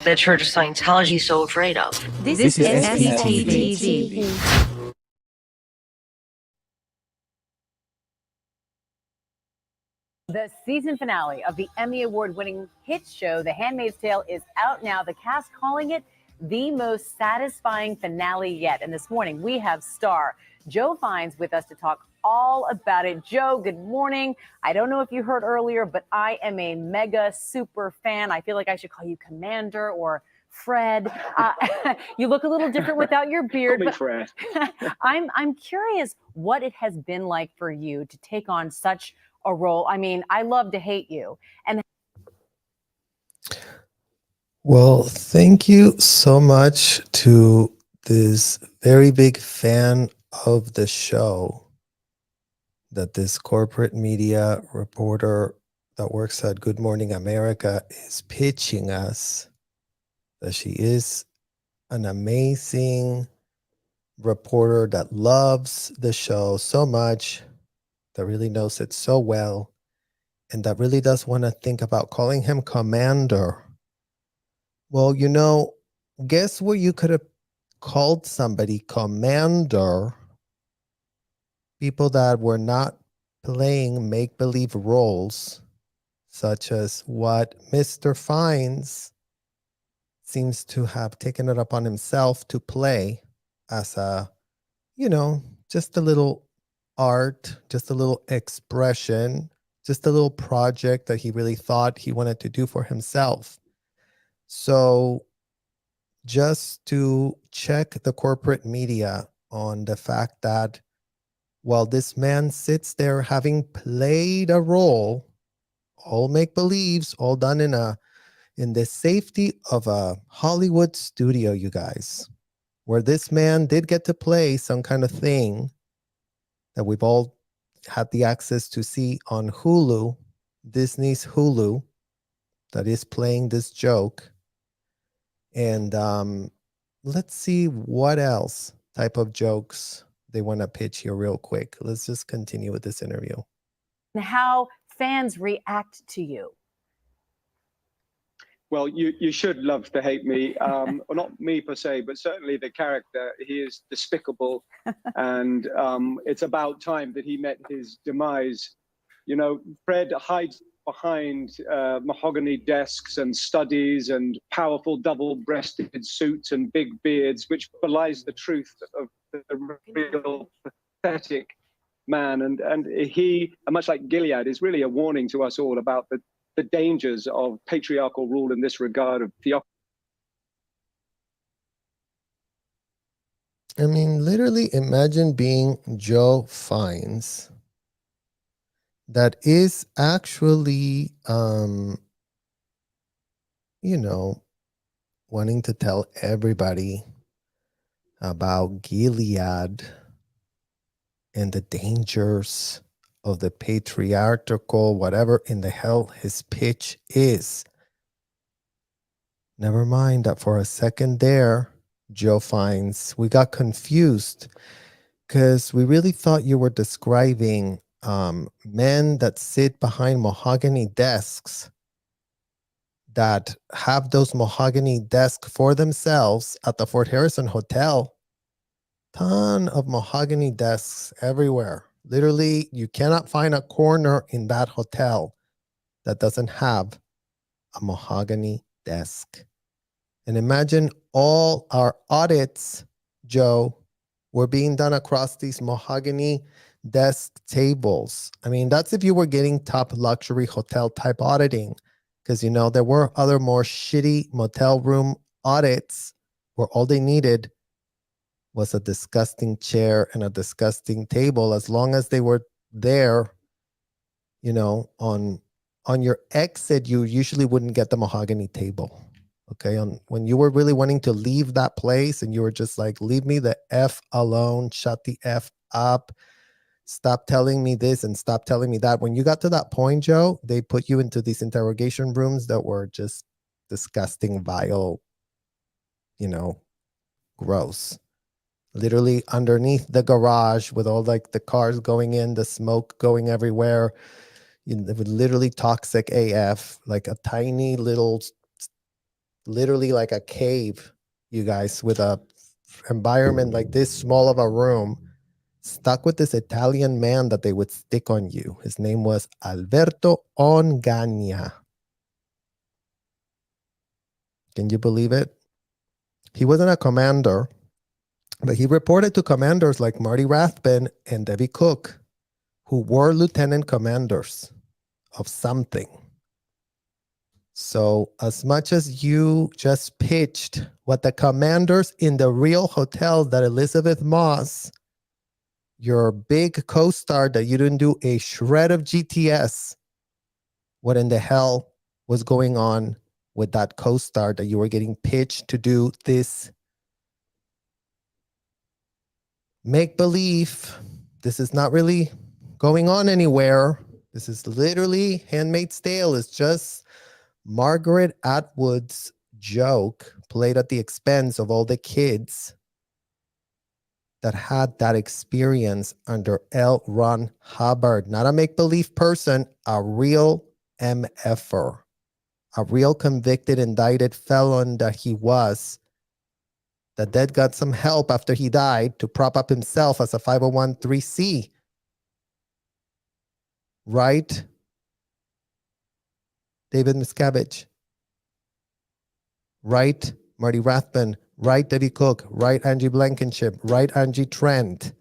the Church of Scientology is so afraid of. This is SPTV. The season finale of the Emmy Award-winning hit show, The Handmaid's Tale, is out now. The cast calling it the most satisfying finale yet. And this morning, we have star Joe Fiennes with us to talk all about it. Joe, good morning. I don't know if you heard earlier, but I am a mega super fan. I feel like I should call you Commander or Fred. You look a little different without your beard. Call me Fred. I'm curious what it has been like for you to take on such a role. I mean, I love to hate you. And well, thank you so much to this very big fan of the show that this corporate media reporter that works at Good Morning America is pitching us, that she is an amazing reporter that loves the show so much, that really knows it so well, and that really does want to think about calling him Commander. Well, you know, guess what you could have called somebody Commander? People that were not playing make-believe roles, such as what Mr. Fiennes seems to have taken it upon himself to play as a, you know, just a little art, just a little expression, just a little project that he really thought he wanted to do for himself. So just to check the corporate media on the fact that while this man sits there having played a role, all make-believes, all done in the safety of a Hollywood studio, you guys, where this man did get to play some kind of thing that we've all had the access to see on Hulu, Disney's Hulu, that is playing this joke. And let's see what else type of jokes they want to pitch here real quick. Let's just continue with this interview. how fans react to you. Well, you should love to hate me. Well, not me per se, but certainly the character. He is despicable. And it's about time that he met his demise. You know, Fred hides behind mahogany desks and studies and powerful double-breasted suits and big beards, which belies the truth of the real pathetic man. And he, much like Gilead, is really a warning to us all about the dangers of patriarchal rule in this regard, of theocracy. I mean, literally imagine being Joe Fiennes that is actually, you know, wanting to tell everybody about Gilead and the dangers of the patriarchal, whatever in the hell his pitch is. Never mind that for a second there, Joe Fiennes, we got confused because we really thought you were describing men that sit behind mahogany desks, that have those mahogany desks for themselves at the Fort Harrison Hotel. Ton of mahogany desks everywhere. Literally, you cannot find a corner in that hotel that doesn't have a mahogany desk. And imagine all our audits, Joe, were being done across these mahogany desk tables. I mean, that's if you were getting top luxury hotel type auditing, because, you know, there were other more shitty motel room audits where all they needed was a disgusting chair and a disgusting table. As long as they were there, you know, on your exit, you usually wouldn't get the mahogany table. Okay, when you were really wanting to leave that place and you were just like, leave me the F alone, shut the F up, stop telling me this and stop telling me that. When you got to that point, Joe, they put you into these interrogation rooms that were just disgusting, vile, you know, gross. Literally underneath the garage with all like the cars going in, the smoke going everywhere. You know, literally toxic AF, like a tiny little literally like a cave, you guys, with a environment like this small of a room, stuck with this Italian man that they would stick on you. His name was Alberto Ongaña. Can you believe it? He wasn't a commander, but he reported to commanders like Marty Rathbun and Debbie Cook, who were lieutenant commanders of something. So as much as you just pitched what the commanders in the real hotel that Elizabeth Moss, your big co-star that you didn't do a shred of GTS, what in the hell was going on with that co-star that you were getting pitched to do this make-believe? This is not really going on anywhere. This is literally Handmaid's Tale. It's just Margaret Atwood's joke played at the expense of all the kids that had that experience under L. Ron Hubbard. Not a make-believe person, a real MFer, a real convicted, indicted felon that he was, that then got some help after he died to prop up himself as a 501(c)(3). Right? David Miscavige. Right? Marty Rathbun. Right? Debbie Cook. Right? Angie Blankenship. Right? Angie Trent.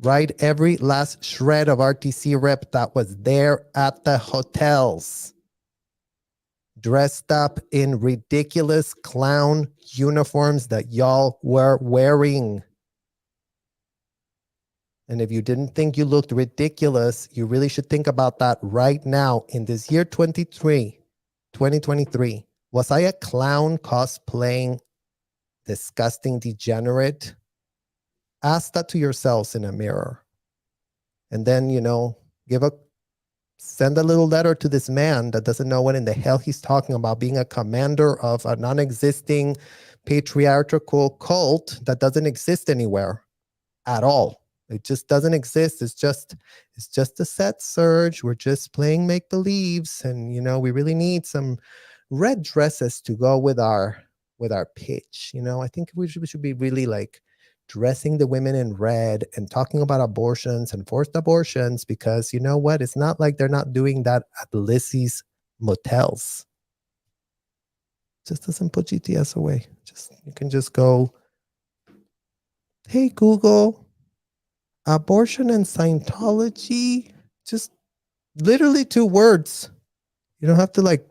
Right? Every last shred of RTC rep that was there at the hotels, dressed up in ridiculous clown uniforms that y'all were wearing. And if you didn't think you looked ridiculous, you really should think about that right now in this year 2023. Was I a clown cosplaying disgusting degenerate? Ask that to yourselves in a mirror. And then, send a little letter to this man that doesn't know what in the hell he's talking about, being a commander of a non-existing patriarchal cult that doesn't exist anywhere at all. It just doesn't exist. It's just a set, Serge. We're just playing make-believes, and we really need some red dresses to go with our pitch. I think we should be really like dressing the women in red and talking about abortions and forced abortions, because you know what? It's not like they're not doing that at Lizzie's motels. Just doesn't put GTS away. You can just go, hey Google, abortion and Scientology, just literally 2 words. You don't have to like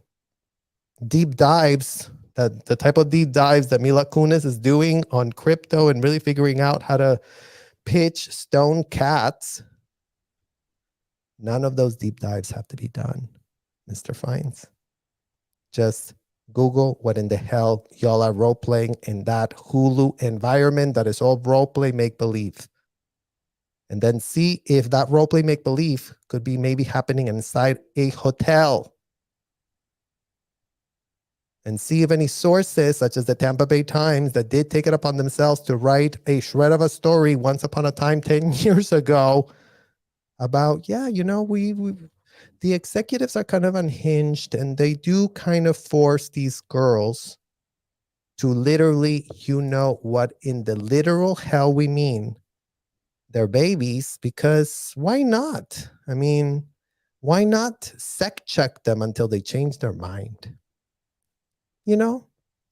deep dives, that the type of deep dives that Mila Kunis is doing on crypto and really figuring out how to pitch stone cats. None of those deep dives have to be done, Mr. Fines. Just Google what in the hell y'all are role-playing in that Hulu environment that is all role-play make-believe. And then see if that role-play make-believe could be maybe happening inside a hotel. And see if any sources, such as the Tampa Bay Times, that did take it upon themselves to write a shred of a story once upon a time 10 years ago about, the executives are kind of unhinged, and they do kind of force these girls to literally, what in the literal hell we mean, their babies, because why not? I mean, why not sec check them until they change their mind?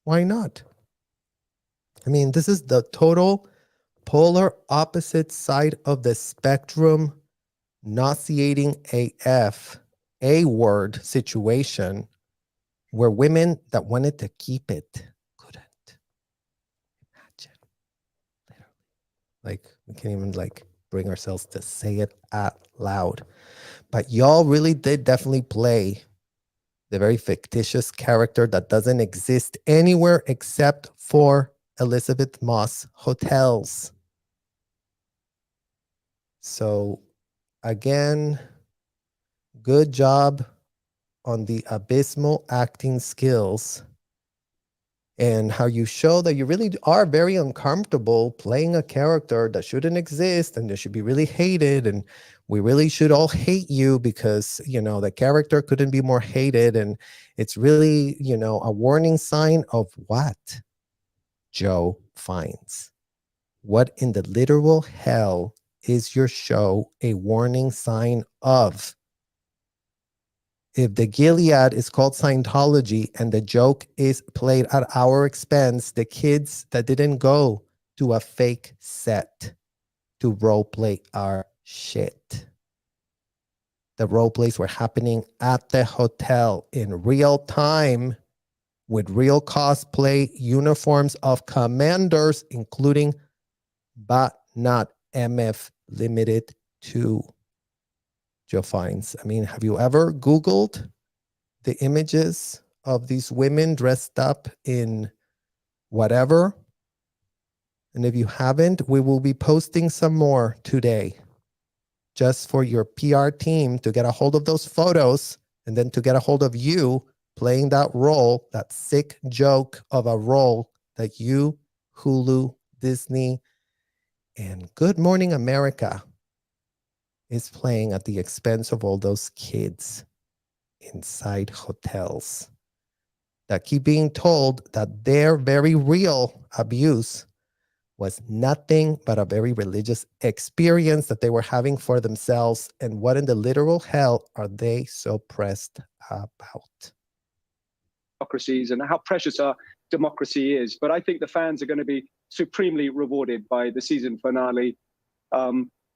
Why not? I mean, this is the total polar opposite side of the spectrum, nauseating AF, A-word situation, where women that wanted to keep it couldn't. Imagine. Like, we can't even bring ourselves to say it out loud. But y'all really did definitely play the very fictitious character that doesn't exist anywhere except for Elizabeth Moss hotels. So again, good job on the abysmal acting skills and how you show that you really are very uncomfortable playing a character that shouldn't exist and that should be really hated, and we really should all hate you because, the character couldn't be more hated. And it's really, a warning sign of what Joe finds. What in the literal hell is your show a warning sign of? If the Gilead is called Scientology and the joke is played at our expense, the kids that didn't go to a fake set to role play our shit. The role plays were happening at the hotel in real time with real cosplay uniforms of commanders, including but not MF limited to Joe Fiennes. I mean, have you ever Googled the images of these women dressed up in whatever? And if you haven't, we will be posting some more today just for your PR team to get a hold of those photos and then to get a hold of you playing that role, that sick joke of a role that you, Hulu, Disney, and Good Morning America is playing at the expense of all those kids inside hotels that keep being told that their very real abuse was nothing but a very religious experience that they were having for themselves. And what in the literal hell are they so pressed about? Democracies and how precious our democracy is. But I think the fans are going to be supremely rewarded by the season finale.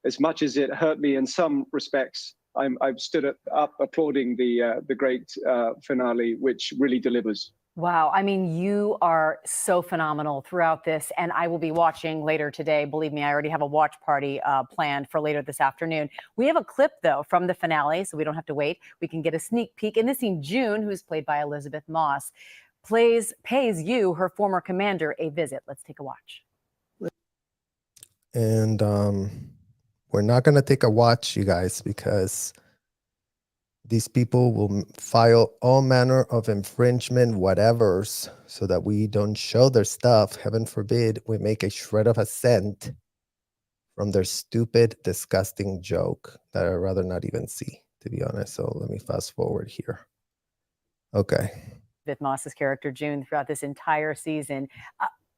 As much as it hurt me in some respects, I've stood up applauding the great finale, which really delivers. Wow. I mean, you are so phenomenal throughout this, and I will be watching later today. Believe me, I already have a watch party planned for later this afternoon. We have a clip, though, from the finale, so we don't have to wait. We can get a sneak peek. In this scene, June, who's played by Elizabeth Moss, pays you, her former commander, a visit. Let's take a watch. And we're not going to take a watch, you guys, because these people will file all manner of infringement whatevers so that we don't show their stuff. Heaven forbid we make a shred of a cent from their stupid, disgusting joke that I'd rather not even see, to be honest. So let me fast forward here. Okay. Elizabeth Moss's character, June, throughout this entire season.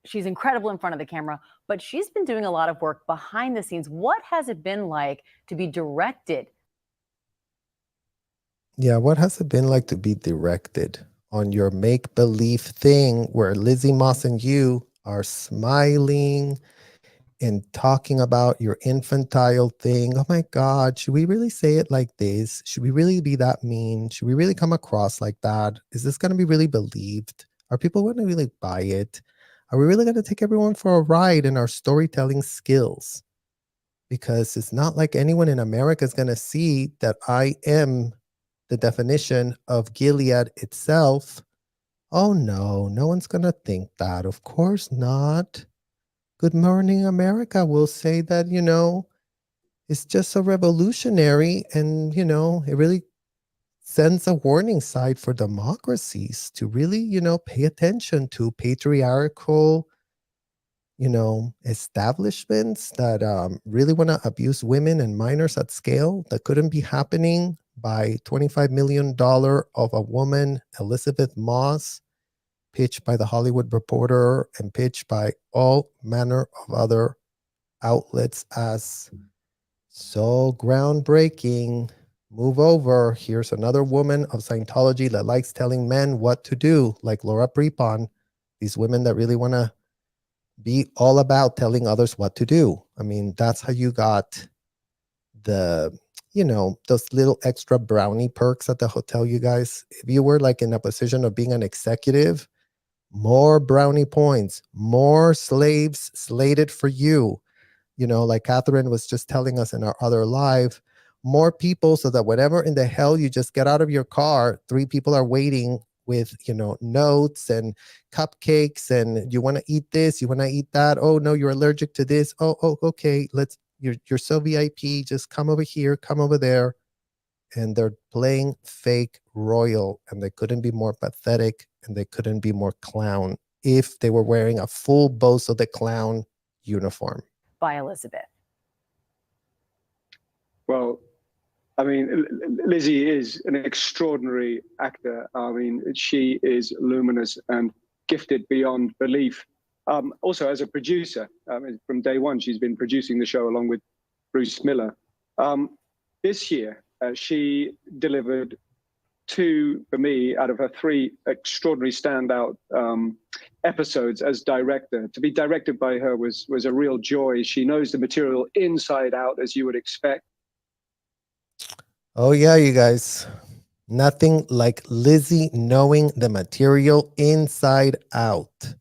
She's incredible in front of the camera, but she's been doing a lot of work behind the scenes. What has it been like to be directed? Yeah, what has it been like to be directed on your make-believe thing where Lizzie Moss and you are smiling and talking about your infantile thing? Oh my God, should we really say it like this? Should we really be that mean? Should we really come across like that? Is this going to be really believed? Are people going to really buy it? Are we really going to take everyone for a ride in our storytelling skills? Because it's not like anyone in America is going to see that I am the definition of Gilead itself. Oh no, no one's going to think that. Of course not. Good Morning America will say that, it's just so revolutionary and, it really sends a warning sign for democracies to really, pay attention to patriarchal, establishments that really want to abuse women and minors at scale that couldn't be happening by $25 million of a woman, Elizabeth Moss, pitched by the Hollywood Reporter and pitched by all manner of other outlets as so groundbreaking. Move over. Here's another woman of Scientology that likes telling men what to do, like Laura Prepon. These women that really want to be all about telling others what to do. I mean, that's how you got the, those little extra brownie perks at the hotel, you guys. If you were like in a position of being an executive, more brownie points, more slaves slated for you. Like Catherine was just telling us in our other live, more people so that whatever in the hell you just get out of your car, 3 people are waiting with, notes and cupcakes and you want to eat this, you want to eat that. Oh no, you're allergic to this. Oh, okay. You're so VIP. Just come over here, come over there. And they're playing fake royal and they couldn't be more pathetic and they couldn't be more clown if they were wearing a full Bozo the Clown uniform. By Elizabeth. Well, I mean, Lizzie is an extraordinary actor. I mean, she is luminous and gifted beyond belief. Also, as a producer, from day one, she's been producing the show along with Bruce Miller. This year, she delivered two, for me, out of her three extraordinary standout episodes as director. To be directed by her was a real joy. She knows the material inside out, as you would expect. Oh, yeah, you guys. Nothing like Lizzie knowing the material inside out.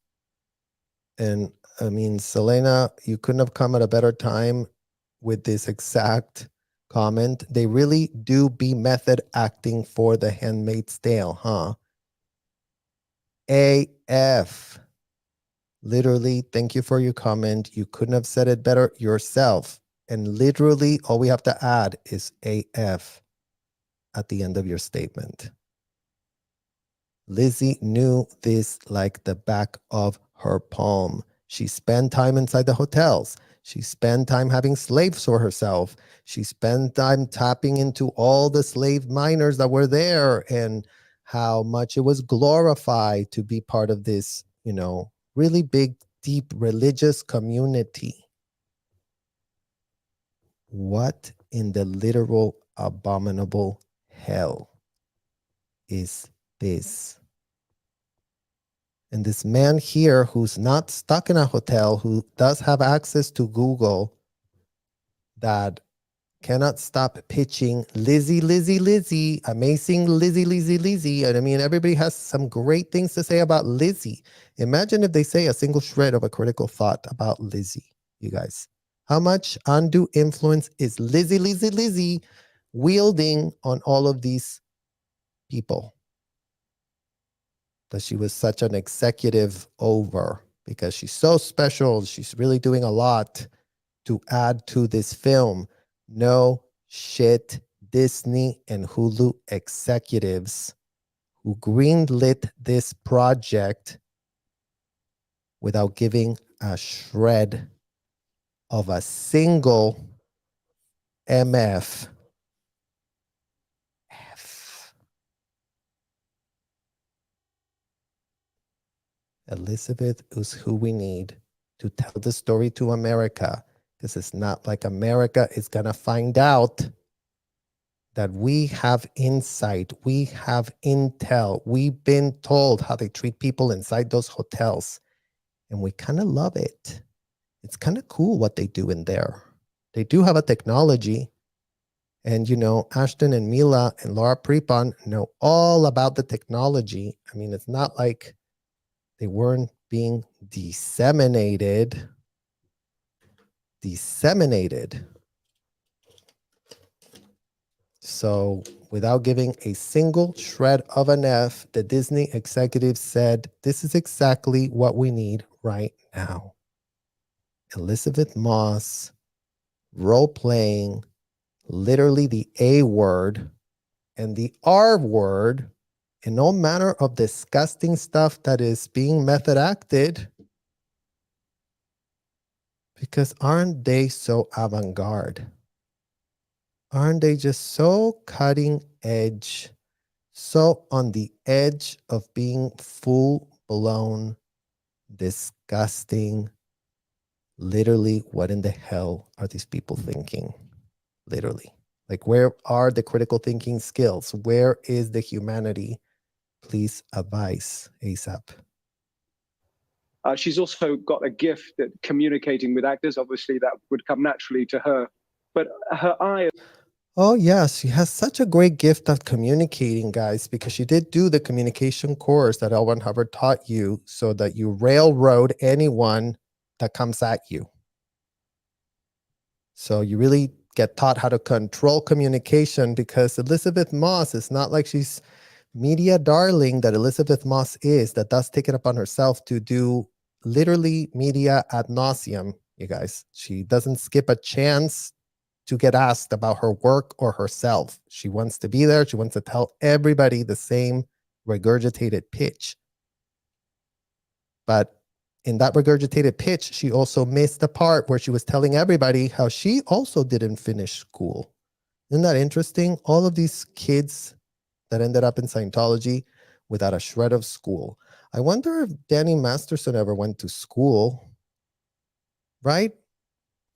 And I mean, Selena, you couldn't have come at a better time with this exact comment. They really do be method acting for The Handmaid's Tale, huh? AF. Literally, thank you for your comment. You couldn't have said it better yourself. And literally, all we have to add is AF at the end of your statement. Lizzie knew this like the back of her palm. She spent time inside the hotels. She spent time having slaves for herself. She spent time tapping into all the slave miners that were there and how much it was glorified to be part of this, you know, really big, deep religious community. What in the literal abominable hell is this? And this man here who's not stuck in a hotel, who does have access to Google, that cannot stop pitching Lizzie, Lizzie, Lizzie, amazing Lizzie, Lizzie, Lizzie. And I mean, everybody has some great things to say about Lizzie. Imagine if they say a single shred of a critical thought about Lizzie, you guys. How much undue influence is Lizzie, Lizzie, Lizzie wielding on all of these people? That she was such an executive over because she's so special. She's really doing a lot to add to this film. No shit, Disney and Hulu executives who greenlit this project without giving a shred of a single MF. Elizabeth is who we need to tell the story to America, because it's not like America is going to find out that we have insight, we have intel, we've been told how they treat people inside those hotels, and we kind of love it. It's kind of cool what they do in there. They do have a technology, and you know, Ashton and Mila and Laura Prepon know all about the technology. I mean, it's not like they weren't being disseminated. So without giving a single shred of an F, the Disney executives said, this is exactly what we need right now. Elizabeth Moss, role-playing, literally the A word and the R word, and no manner of disgusting stuff that is being method acted. Because aren't they so avant-garde? Aren't they just so cutting edge, so on the edge of being full-blown, disgusting? Literally, what in the hell are these people thinking? Literally. Like, where are the critical thinking skills? Where is the humanity? Please advise ASAP. She's also got a gift at communicating with actors. Obviously, that would come naturally to her. But her eye... Oh, yes. She has such a great gift of communicating, guys, because she did do the communication course that L. Ron Hubbard taught you so that you railroad anyone that comes at you. So you really get taught how to control communication, because Elizabeth Moss is not like she's media darling that Elizabeth Moss is, that does take it upon herself to do literally media ad nauseum, you guys. She doesn't skip a chance to get asked about her work or herself. She wants to be there. She wants to tell everybody the same regurgitated pitch. But in that regurgitated pitch, she also missed the part where she was telling everybody how she also didn't finish school. Isn't that interesting? All of these kids that ended up in Scientology without a shred of school. I wonder if Danny Masterson ever went to school, right?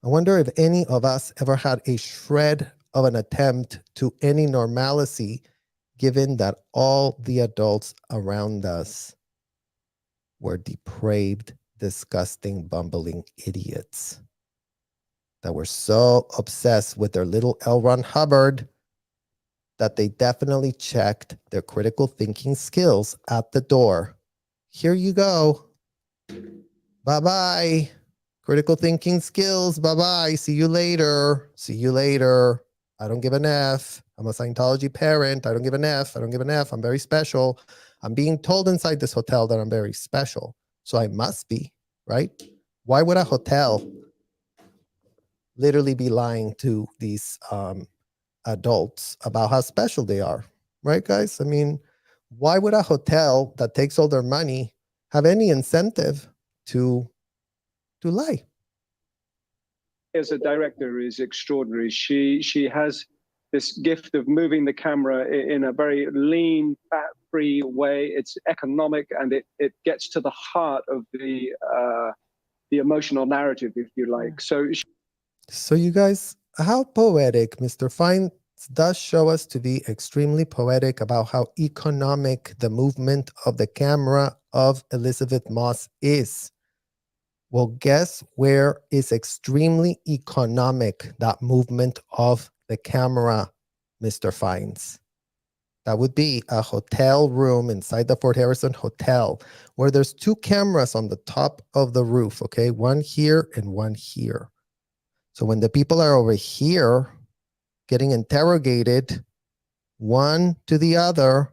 I wonder if any of us ever had a shred of an attempt to any normalcy, given that all the adults around us were depraved, disgusting, bumbling idiots that were so obsessed with their little L. Ron Hubbard that they definitely checked their critical thinking skills at the door. Here you go. Bye-bye. Critical thinking skills. Bye-bye. See you later. See you later. I don't give an F. I'm a Scientology parent. I don't give an F. I don't give an F. I'm very special. I'm being told inside this hotel that I'm very special. So I must be, right? Why would a hotel literally be lying to these adults about how special they are? Right, guys? I mean, why would a hotel that takes all their money have any incentive to lie? As a director is extraordinary. She has this gift of moving the camera in a very lean, fat-free way. It's economic, and it gets to the heart of the emotional narrative, if you like. So you guys, how poetic. Mr. Fines does show us to be extremely poetic about how economic the movement of the camera of Elizabeth Moss is. Well, guess where is extremely economic that movement of the camera, Mr. Fines? That would be a hotel room inside the Fort Harrison Hotel where there's two cameras on the top of the roof, okay? One here and one here. So when the people are over here getting interrogated, one to the other,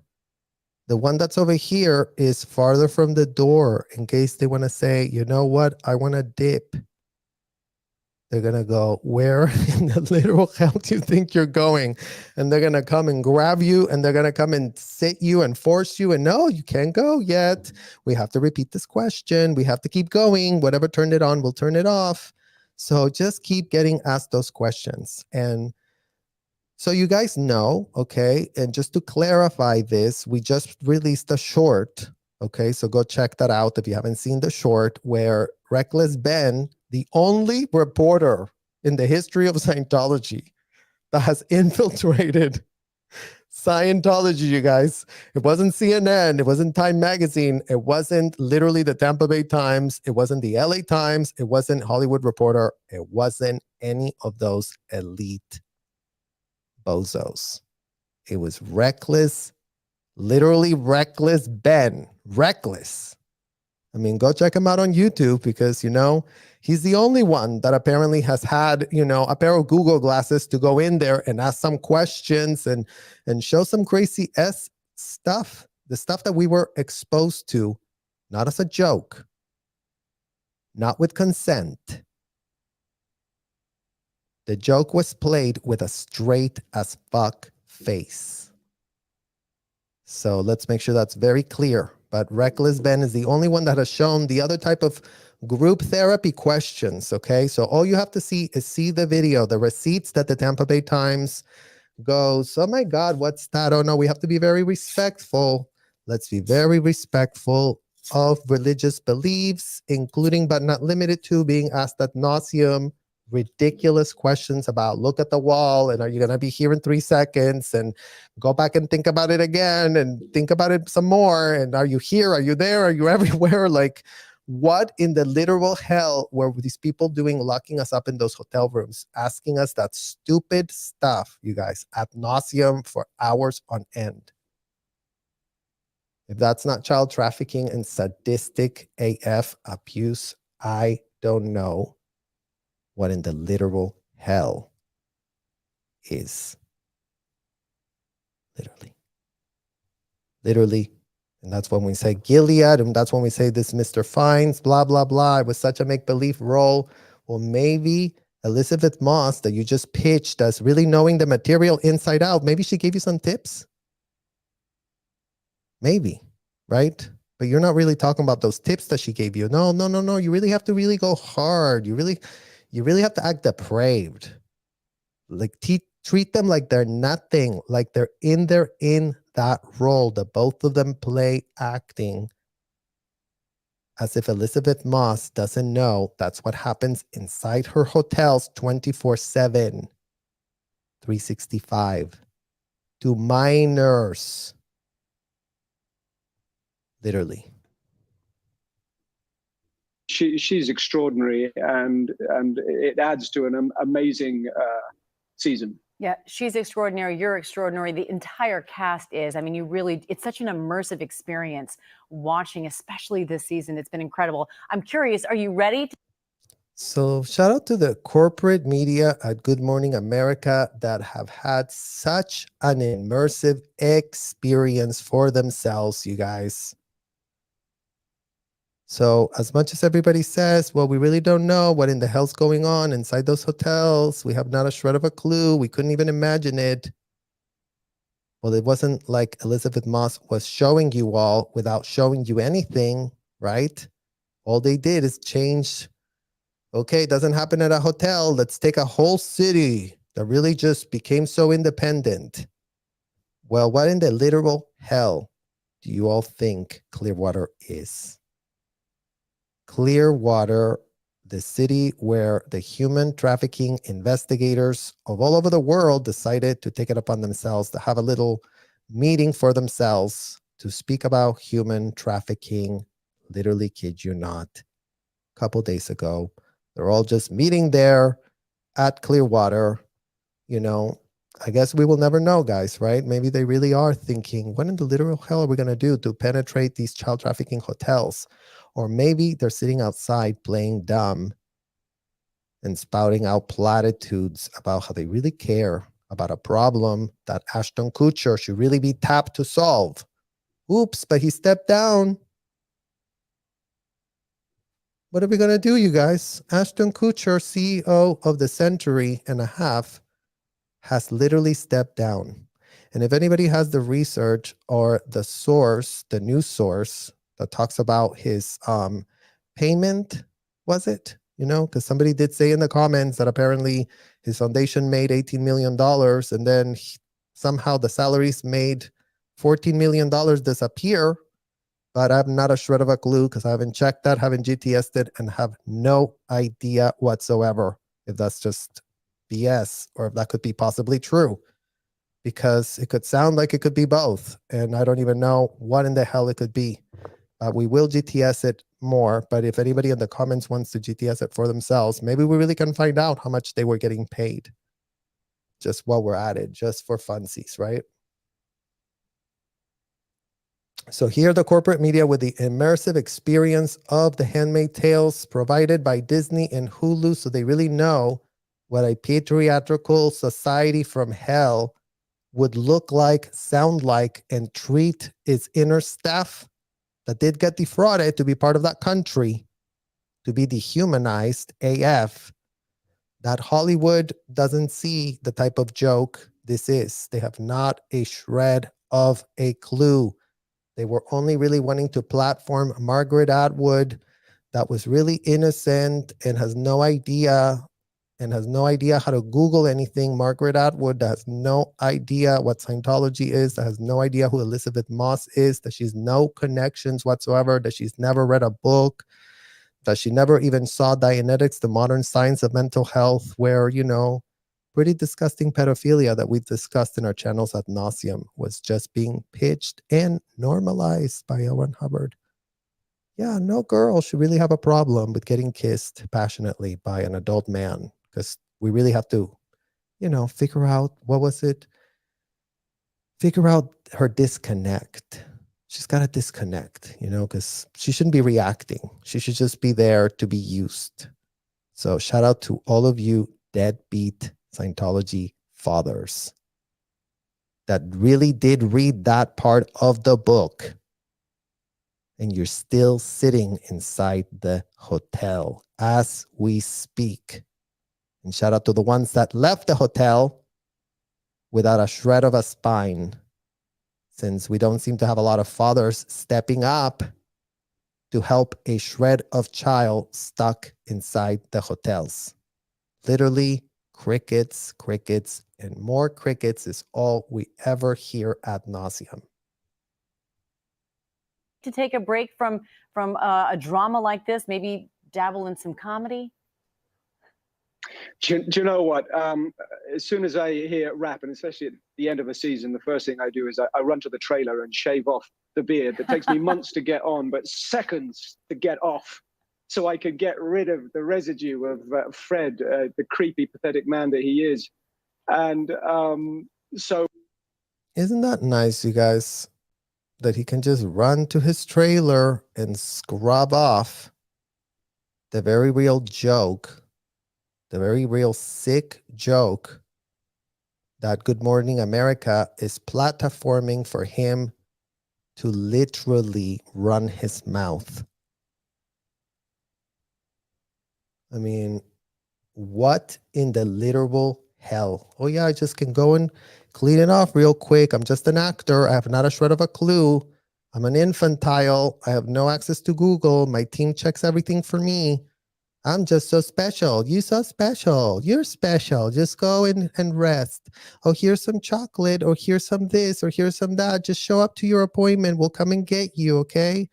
the one that's over here is farther from the door in case they want to say, you know what, I want to dip. They're going to go, where in the literal hell do you think you're going? And they're going to come and grab you, and they're going to come and sit you and force you. And no, you can't go yet. We have to repeat this question. We have to keep going. Whatever turned it on, we'll turn it off. So just keep getting asked those questions. And so you guys know, okay, and just to clarify this, we just released a short, okay? So go check that out if you haven't seen the short, where Reckless Ben, the only reporter in the history of Scientology that has infiltrated Scientology, you guys. It wasn't CNN, it wasn't Time Magazine, it wasn't literally the Tampa Bay Times, it wasn't the LA Times, it wasn't Hollywood Reporter, it wasn't any of those elite bozos. It was Reckless, literally Reckless Ben. Reckless. I mean, go check him out on YouTube because, you know, he's the only one that apparently has had, you know, a pair of Google glasses to go in there and ask some questions and show some crazy stuff, the stuff that we were exposed to, not as a joke, not with consent. The joke was played with a straight as fuck face. So let's make sure that's very clear. But Reckless Ben is the only one that has shown the other type of group therapy questions, okay? So all you have to see is see the video, the receipts that the Tampa Bay Times goes, oh my God, what's that? Oh no, we have to be very respectful. Let's be very respectful of religious beliefs, including but not limited to being asked ad nauseum ridiculous questions about look at the wall and are you going to be here in 3 seconds and go back and think about it again and think about it some more and are you here, are you there, are you everywhere? Like, what in the literal hell were these people doing, locking us up in those hotel rooms, asking us that stupid stuff, you guys, ad nauseum for hours on end? If that's not child trafficking and sadistic AF abuse, I don't know what in the literal hell is. Literally. And that's when we say Gilead, and that's when we say this Mr. Fines, blah, blah, blah. It was such a make-believe role. Well, maybe Elizabeth Moss that you just pitched as really knowing the material inside out, maybe she gave you some tips. Maybe, right? But you're not really talking about those tips that she gave you. No. You really have to really go hard. You really have to act depraved. Like Treat them like they're nothing, like they're in that role. The both of them play acting as if Elizabeth Moss doesn't know that's what happens inside her hotels 24/7, 365 to minors. Literally. She's extraordinary, and it adds to an amazing season. Yeah, she's extraordinary. You're extraordinary. The entire cast is. I mean, it's such an immersive experience watching, especially this season. It's been incredible. I'm curious, are you ready? So shout out to the corporate media at Good Morning America that have had such an immersive experience for themselves, you guys. So as much as everybody says, well, we really don't know what in the hell's going on inside those hotels. We have not a shred of a clue. We couldn't even imagine it. Well, it wasn't like Elizabeth Moss was showing you all without showing you anything, right? All they did is change. Okay, it doesn't happen at a hotel. Let's take a whole city that really just became so independent. Well, what in the literal hell do you all think Clearwater is? Clearwater, the city where the human trafficking investigators of all over the world decided to take it upon themselves to have a little meeting for themselves to speak about human trafficking. Literally, kid you not, a couple days ago. They're all just meeting there at Clearwater. You know, I guess we will never know, guys, right? Maybe they really are thinking, what in the literal hell are we going to do to penetrate these child trafficking hotels? Or maybe they're sitting outside playing dumb and spouting out platitudes about how they really care about a problem that Ashton Kutcher should really be tapped to solve. Oops, but he stepped down. What are we going to do, you guys? Ashton Kutcher, CEO of the Century and a Half, has literally stepped down. And if anybody has the research or the source, the news source that talks about his payment, was it? You know, because somebody did say in the comments that apparently his foundation made $18 million and then somehow the salaries made $14 million disappear. But I have not a shred of a clue because I haven't checked that, haven't GTS'd it, and have no idea whatsoever if that's just BS or if that could be possibly true. Because it could sound like it could be both. And I don't even know what in the hell it could be. We will GTS it more. But if anybody in the comments wants to GTS it for themselves, maybe we really can find out how much they were getting paid. Just while we're at it, just for funsies, right? So here the corporate media with the immersive experience of The Handmaid's Tales provided by Disney and Hulu, so they really know what a patriarchal society from hell would look like, sound like, and treat its inner staff that did get defrauded to be part of that country, to be dehumanized AF, that Hollywood doesn't see the type of joke this is. They have not a shred of a clue. They were only really wanting to platform Margaret Atwood that was really innocent and has no idea how to Google anything. Margaret Atwood that has no idea what Scientology is, that has no idea who Elizabeth Moss is, that she's no connections whatsoever, that she's never read a book, that she never even saw Dianetics, the modern science of mental health, where, you know, pretty disgusting pedophilia that we've discussed in our channels ad nauseum was just being pitched and normalized by L. Ron Hubbard. Yeah, no girl should really have a problem with getting kissed passionately by an adult man, because we really have to, you know, figure out, figure out her disconnect. She's got to disconnect, you know, because she shouldn't be reacting. She should just be there to be used. So shout out to all of you deadbeat Scientology fathers that really did read that part of the book, and you're still sitting inside the hotel as we speak. And shout out to the ones that left the hotel without a shred of a spine, since we don't seem to have a lot of fathers stepping up to help a shred of child stuck inside the hotels. Literally crickets, crickets, and more crickets is all we ever hear ad nauseum. To take a break from a drama like this, maybe dabble in some comedy? Do you know what? As soon as I hear rap, and especially at the end of a season, the first thing I do is I run to the trailer and shave off the beard. That takes me months to get on, but seconds to get off, so I could get rid of the residue of Fred, the creepy, pathetic man that he is. And so, Isn't that nice, you guys? That he can just run to his trailer and scrub off the very real joke, the very real sick joke that Good Morning America is platforming for him to literally run his mouth. I mean, what in the literal hell? Oh yeah, I just can go and clean it off real quick. I'm just an actor. I have not a shred of a clue. I'm an infantile. I have no access to Google. My team checks everything for me. I'm just so special. You so special. You're special. Just go and rest. Oh, here's some chocolate, or here's some this, or here's some that. Just show up to your appointment. We'll come and get you, okay?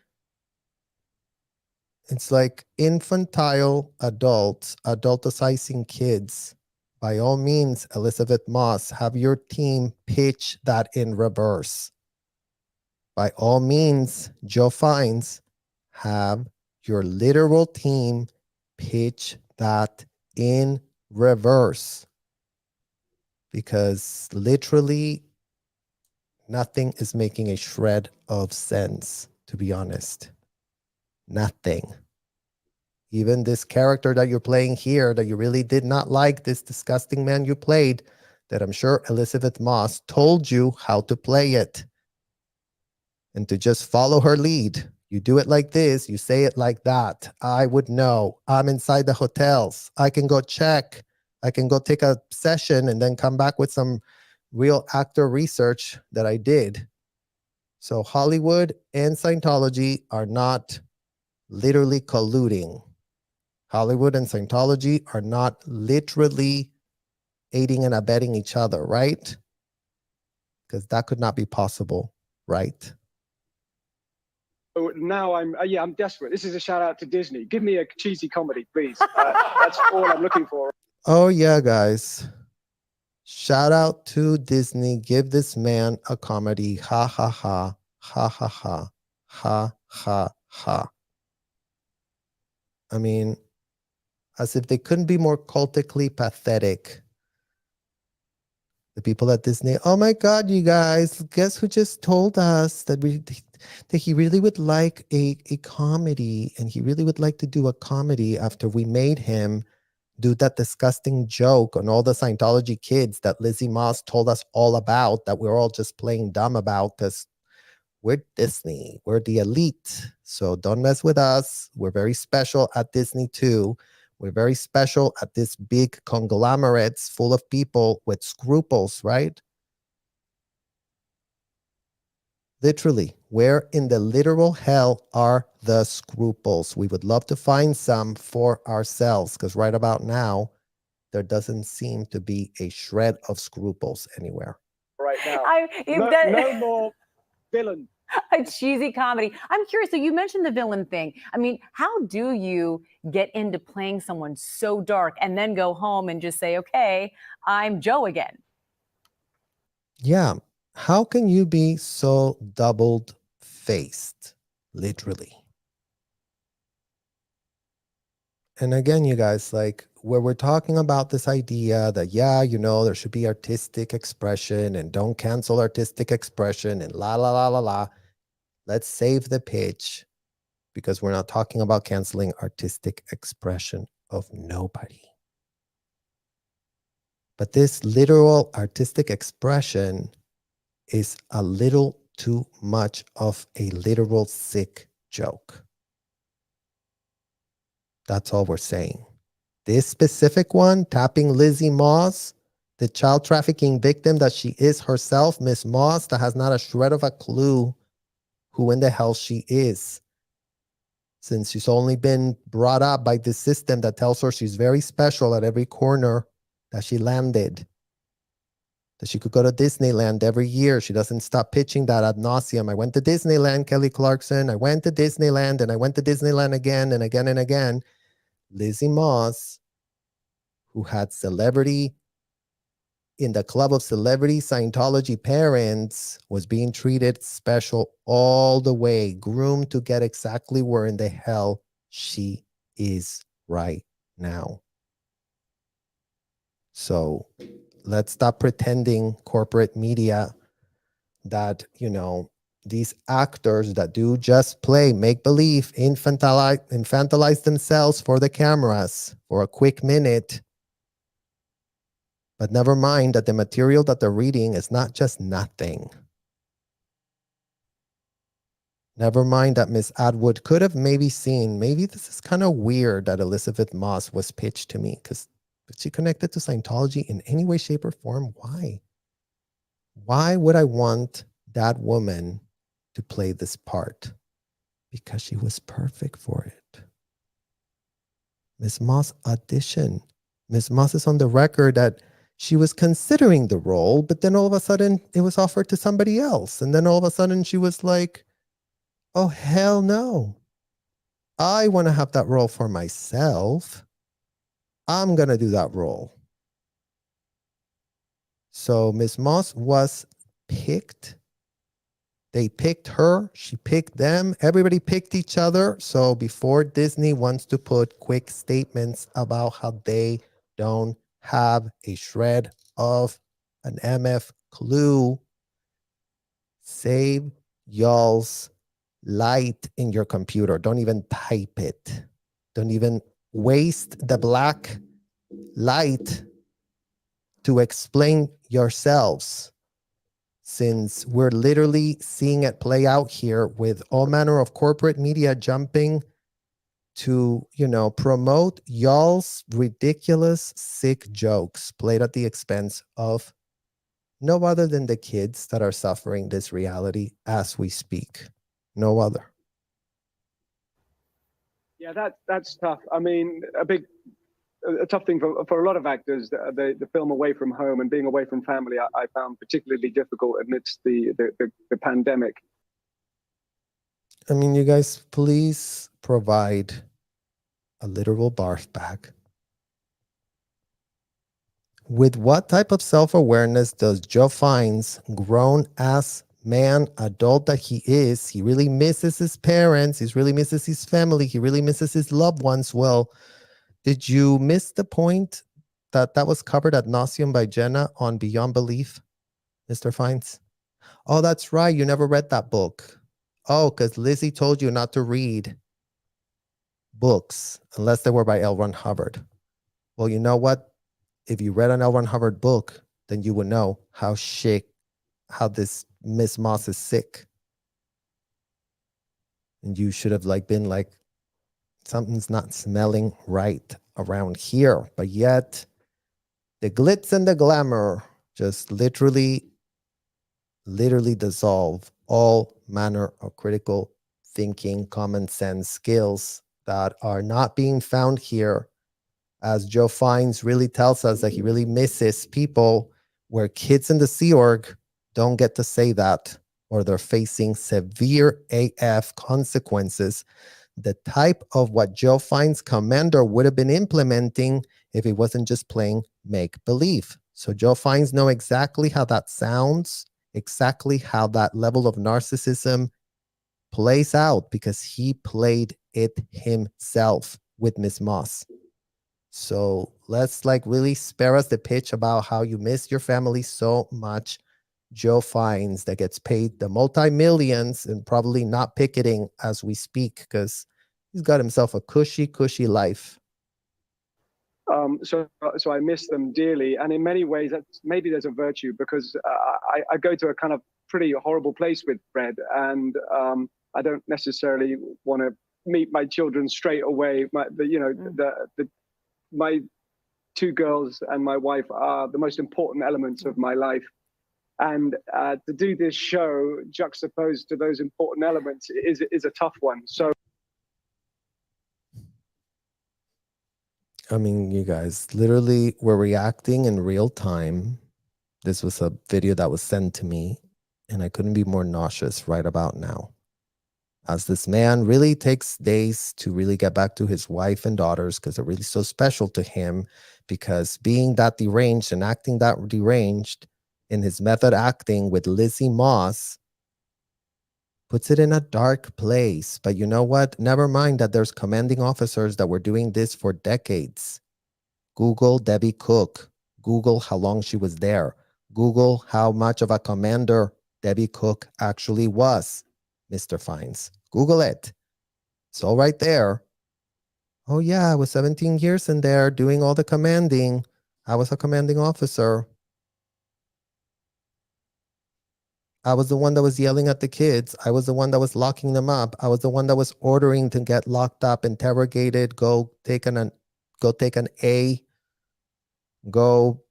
It's like infantile adults, adulticizing kids. By all means, Elizabeth Moss, have your team pitch that in reverse. By all means, Joe Fiennes, have your literal team pitch that in reverse. Because literally, nothing is making a shred of sense, to be honest. Nothing. Even this character that you're playing here, that you really did not like, this disgusting man you played, that I'm sure Elizabeth Moss told you how to play it. And to just follow her lead. You do it like this, you say it like that. I would know. I'm inside the hotels. I can go check. I can go take a session and then come back with some real actor research that I did. So Hollywood and Scientology are not literally colluding. Hollywood and Scientology are not literally aiding and abetting each other, right? Because that could not be possible, right? now I'm desperate. This is a shout out to Disney. Give me a cheesy comedy, please. That's all I'm looking for. Oh yeah, guys. Shout out to Disney. Give this man a comedy. Ha ha ha. Ha ha ha. Ha ha ha. I mean, as if they couldn't be more cultically pathetic. The people at Disney, oh my God, you guys, guess who just told us that he really would like a comedy, and he really would like to do a comedy after we made him do that disgusting joke on all the Scientology kids that Lizzie Moss told us all about, that we're all just playing dumb about because we're Disney. We're the elite. So don't mess with us. We're very special at Disney too. We're very special at this big conglomerates full of people with scruples, right? Literally, where in the literal hell are the scruples? We would love to find some for ourselves, because right about now, there doesn't seem to be a shred of scruples anywhere. Right now. No more villain. A cheesy comedy. I'm curious. So you mentioned the villain thing. I mean, how do you get into playing someone so dark and then go home and just say, okay, I'm Joe again? Yeah. How can you be so double-faced, literally? And again, you guys, like, where we're talking about this idea that, yeah, you know, there should be artistic expression and don't cancel artistic expression and la, la, la, la, la. Let's save the pitch, because we're not talking about canceling artistic expression of nobody. But this literal artistic expression is a little too much of a literal sick joke. That's all we're saying. This specific one, tapping Lizzie Moss, the child trafficking victim that she is herself, Miss Moss, that has not a shred of a clue who in the hell she is, since she's only been brought up by this system that tells her she's very special at every corner that she landed. that she could go to Disneyland every year. She doesn't stop pitching that ad nauseum. I went to Disneyland, Kelly Clarkson. I went to Disneyland and I went to Disneyland again and again and again. Lizzie Moss, who had celebrity in the club of celebrity Scientology parents, was being treated special all the way, groomed to get exactly where in the hell she is right now. So let's stop pretending, corporate media, that, you know, these actors that do just play, make believe, infantilize themselves for the cameras for a quick minute. But never mind that the material that they're reading is not just nothing. Never mind that Miss Atwood could have maybe seen, maybe this is kind of weird that Elizabeth Moss was pitched to me, because is she connected to Scientology in any way, shape, or form? Why? Why would I want that woman to play this part? Because she was perfect for it. Miss Moss auditioned. Miss Moss is on the record that she was considering the role, but then all of a sudden it was offered to somebody else. And then all of a sudden she was like, oh, hell no. I want to have that role for myself. I'm going to do that role. So Miss Moss was picked. They picked her. She picked them. Everybody picked each other. So before Disney wants to put quick statements about how they don't have a shred of an MF clue, save y'all's light in your computer. Don't even type it. Don't even waste the black light to explain yourselves, since we're literally seeing it play out here with all manner of corporate media jumping to, you know, promote y'all's ridiculous, sick jokes played at the expense of no other than the kids that are suffering this reality as we speak. No other. Yeah, that's tough. I mean, a tough thing for a lot of actors, the film away from home and being away from family, I found particularly difficult amidst the pandemic. I mean, you guys, please provide a literal barf bag. With what type of self-awareness does Joe Fiennes, grown-ass man, adult that he is, he really misses his parents, he really misses his family, he really misses his loved ones. Well, did you miss the point that was covered ad nauseum by Jenna on Beyond Belief, Mr. Fiennes? Oh, that's right. You never read that book. Oh, because Lizzie told you not to read books unless they were by L. Ron Hubbard. Well, you know what? If you read an L. Ron Hubbard book, then you would know how this Miss Moss is sick. And you should have been like, something's not smelling right around here. But yet, the glitz and the glamour just literally dissolve all manner of critical thinking, common sense skills that are not being found here, as Joe Fiennes really tells us that he really misses people where kids in the Sea Org don't get to say that, or they're facing severe AF consequences, the type of what Joe Fiennes' commander would have been implementing if he wasn't just playing make-believe. So Joe Fiennes knows exactly how that sounds, exactly how that level of narcissism plays out, because he played it himself with Miss Moss. So let's really spare us the pitch about how you miss your family so much. Joe Fiennes, that gets paid the multi-millions and probably not picketing as we speak, because he's got himself a cushy life. So I miss them dearly, and in many ways, maybe there's a virtue, because I go to a kind of pretty horrible place with Fred, and I don't necessarily want to meet my children straight away. My two girls and my wife are the most important elements of my life. And to do this show juxtaposed to those important elements is a tough one. So, I mean, you guys, literally, we're reacting in real time. This was a video that was sent to me, and I couldn't be more nauseous right about now. As this man really takes days to really get back to his wife and daughters because they're really so special to him, because being that deranged and acting that deranged in his method acting with Lizzie Moss puts it in a dark place. But you know what? Never mind that there's commanding officers that were doing this for decades. Google Debbie Cook. Google how long she was there. Google how much of a commander Debbie Cook actually was, Mr. Fines. Google it. It's all right there. Oh yeah, I was 17 years in there doing all the commanding. I was a commanding officer. I was the one that was yelling at the kids. I was the one that was locking them up. I was the one that was ordering to get locked up, interrogated, go take an A, go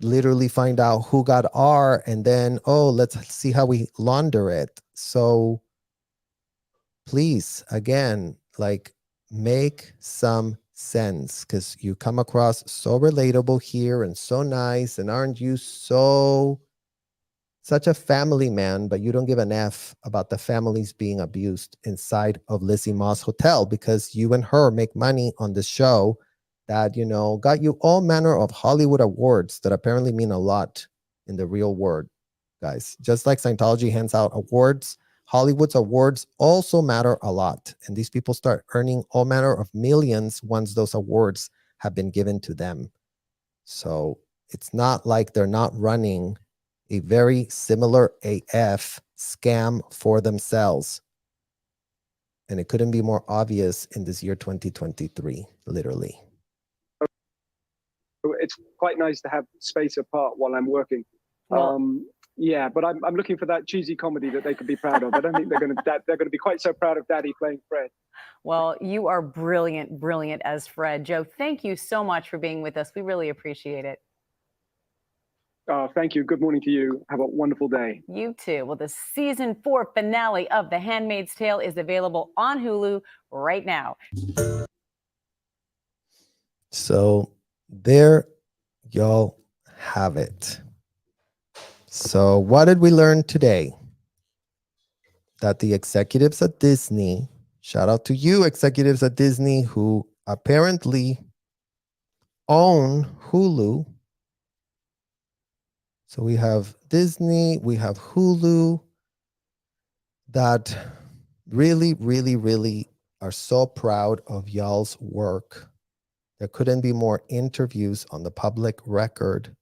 literally find out who got R, and then, oh, let's see how we launder it. So please, again, like, make some sense, because you come across so relatable here and so nice, and aren't you such a family man, but you don't give an F about the families being abused inside of Lizzie Moss Hotel, because you and her make money on the show that, you know, got you all manner of Hollywood awards that apparently mean a lot in the real world, guys. Just like Scientology hands out awards, Hollywood's awards also matter a lot. And these people start earning all manner of millions once those awards have been given to them. So it's not like they're not running a very similar AF scam for themselves. And it couldn't be more obvious in this year 2023, literally. It's quite nice to have space apart while I'm working. Well- Yeah, but I'm looking for that cheesy comedy that they could be proud of. I don't think they're going to be quite so proud of Daddy playing Fred. Well, you are brilliant, brilliant as Fred. Joe, thank you so much for being with us. We really appreciate it. Thank you. Good morning to you. Have a wonderful day. You too. Well, the season 4 finale of The Handmaid's Tale is available on Hulu right now. So there y'all have it. So what did we learn today? That the executives at Disney, shout out to you executives at Disney who apparently own Hulu. So we have Disney, we have Hulu, that really, really, really are so proud of y'all's work. There couldn't be more interviews on the public record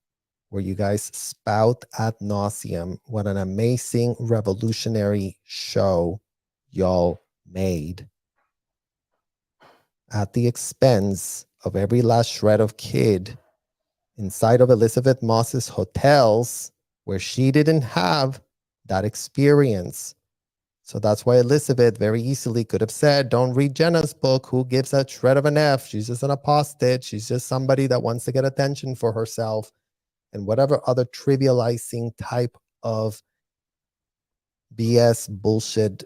where you guys spout ad nauseum what an amazing revolutionary show y'all made at the expense of every last shred of kid inside of Elizabeth Moss's hotels, where she didn't have that experience. So that's why Elizabeth very easily could have said, don't read Jenna's book. Who gives a shred of an F? She's just an apostate. She's just somebody that wants to get attention for herself. And whatever other trivializing type of BS bullshit,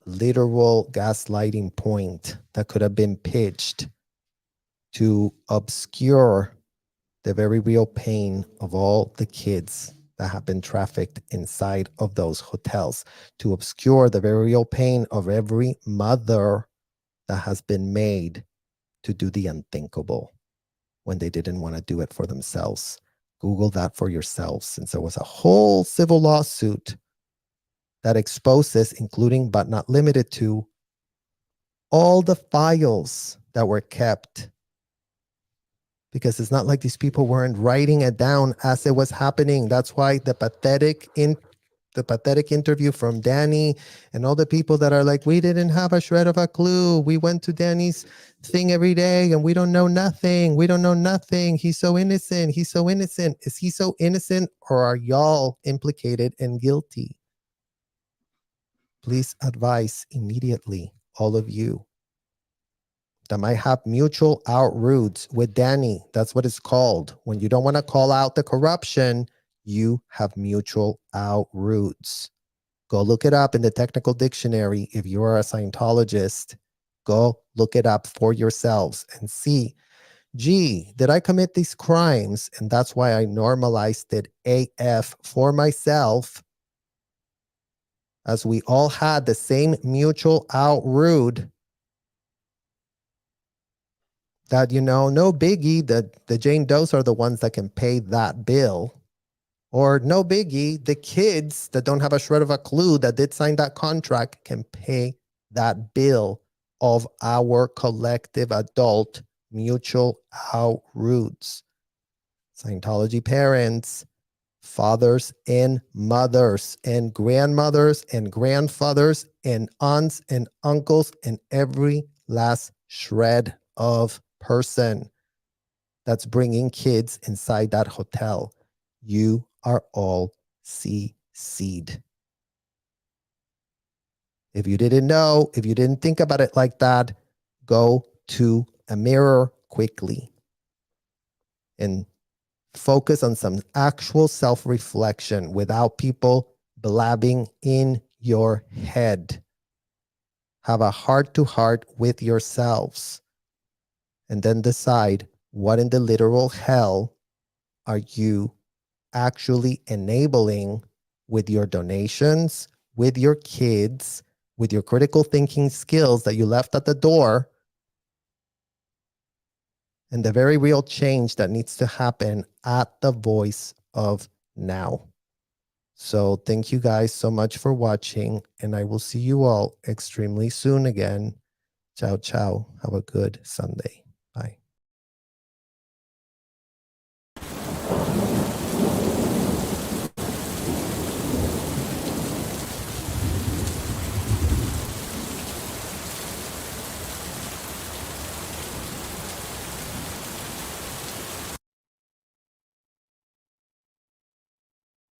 literal gaslighting point that could have been pitched to obscure the very real pain of all the kids that have been trafficked inside of those hotels, to obscure the very real pain of every mother that has been made to do the unthinkable when they didn't want to do it for themselves. Google that for yourselves, since there was a whole civil lawsuit that exposes, including but not limited to, all the files that were kept. Because it's not like these people weren't writing it down as it was happening. That's why the pathetic interview from Danny and all the people that are like, we didn't have a shred of a clue. We went to Danny's thing every day and we don't know nothing. We don't know nothing. He's so innocent. He's so innocent. Is he so innocent, or are y'all implicated and guilty? Please advise immediately, all of you that might have mutual outroots with Danny. That's what it's called. When you don't want to call out the corruption, you have mutual outroots. Go look it up in the technical dictionary. If you are a Scientologist, go look it up for yourselves and see. Gee, did I commit these crimes? And that's why I normalized it AF for myself, as we all had the same mutual out rude that, no biggie, the Jane Does are the ones that can pay that bill. Or no biggie, the kids that don't have a shred of a clue that did sign that contract can pay that bill of our collective adult mutual out roots. Scientology parents, fathers and mothers and grandmothers and grandfathers and aunts and uncles and every last shred of person that's bringing kids inside that hotel. You are all CC'd. If you didn't know, if you didn't think about it like that, go to a mirror quickly and focus on some actual self-reflection without people blabbing in your head. Have a heart-to-heart with yourselves and then decide what in the literal hell are you actually enabling with your donations, with your kids, with your critical thinking skills that you left at the door, and the very real change that needs to happen at the Voice of Now. So thank you guys so much for watching, and I will see you all extremely soon again. Ciao, ciao. Have a good Sunday.